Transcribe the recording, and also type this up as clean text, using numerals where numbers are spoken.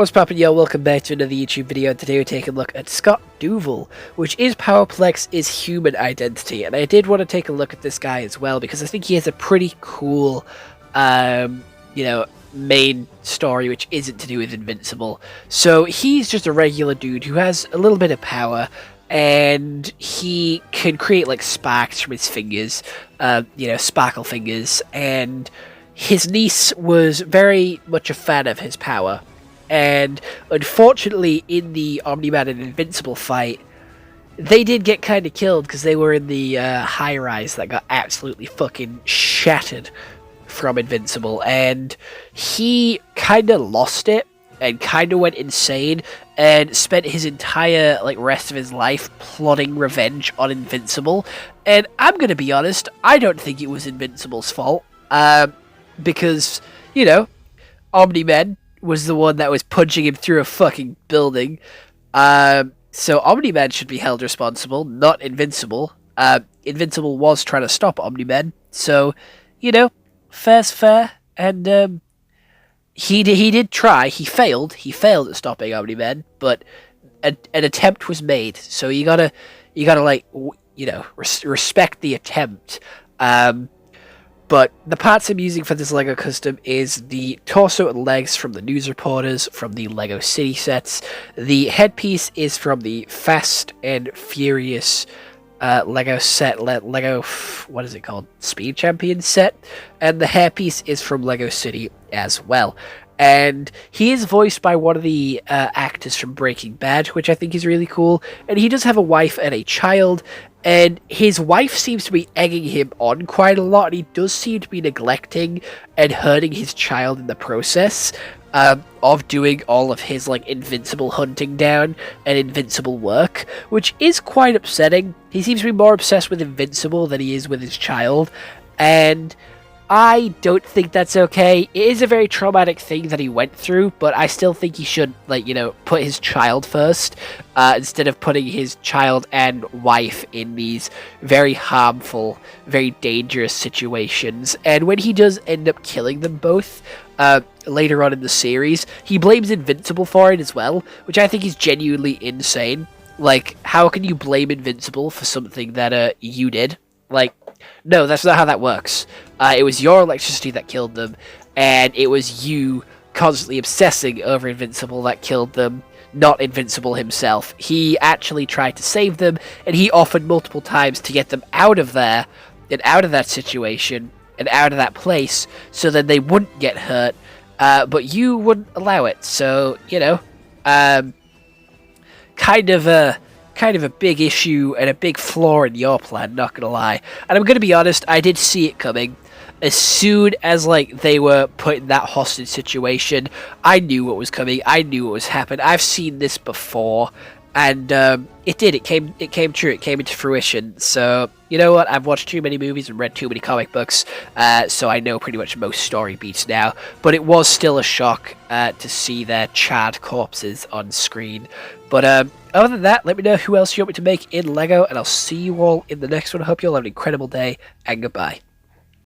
What's poppin', yo? Welcome back to another YouTube video. Today we're taking a look at Scott Duvall, which is Powerplex's human identity. And I did want to take a look at this guy as well, because I think he has a pretty cool, main story which isn't to do with Invincible. So he's just a regular dude who has a little bit of power, and he can create like sparks from his fingers, sparkle fingers, and his niece was very much a fan of his power. And unfortunately, in the Omni-Man and Invincible fight, they did get kind of killed because they were in the high-rise that got absolutely fucking shattered from Invincible. And he kind of lost it and kind of went insane and spent his entire rest of his life plotting revenge on Invincible. And I'm going to be honest, I don't think it was Invincible's fault. Because, Omni-Man was the one that was punching him through a fucking building. So Omni-Man should be held responsible, not Invincible. Invincible was trying to stop Omni-Man. So, fair's fair. And he did try. He failed. He failed at stopping Omni-Man, but an attempt was made. So you gotta respect the attempt. But the parts I'm using for this LEGO custom is the torso and legs from the news reporters from the LEGO City sets. The headpiece is from the Fast and Furious LEGO set, LEGO, what is it called? Speed Champion set. And the hairpiece is from LEGO City as well. And he is voiced by one of the actors from Breaking Bad, which I think is really cool. And he does have a wife and a child. And his wife seems to be egging him on quite a lot. And he does seem to be neglecting and hurting his child in the process of doing all of his Invincible hunting down and Invincible work, which is quite upsetting. He seems to be more obsessed with Invincible than he is with his child. And I don't think that's okay. It is a very traumatic thing that he went through, but I still think he should, put his child first, instead of putting his child and wife in these very harmful, very dangerous situations. And when he does end up killing them both, later on in the series, he blames Invincible for it as well, which I think is genuinely insane. How can you blame Invincible for something that, you did? No, that's not how that works. It was your electricity that killed them, and it was you constantly obsessing over Invincible that killed them, not Invincible himself. He actually tried to save them, and he offered multiple times to get them out of there, and out of that situation, and out of that place, so that they wouldn't get hurt, but you wouldn't allow it. So, kind of a big issue and a big flaw in your plan, not gonna lie. And I'm gonna be honest, I did see it coming. As soon as they were put in that hostage situation, I knew what was coming. I knew what was happening. I've seen this before, and it did. It came true. It came into fruition. So you know what? I've watched too many movies and read too many comic books, so I know pretty much most story beats now. But it was still a shock to see their charred corpses on screen. But other than that, let me know who else you want me to make in LEGO, and I'll see you all in the next one. I hope you all have an incredible day, and goodbye.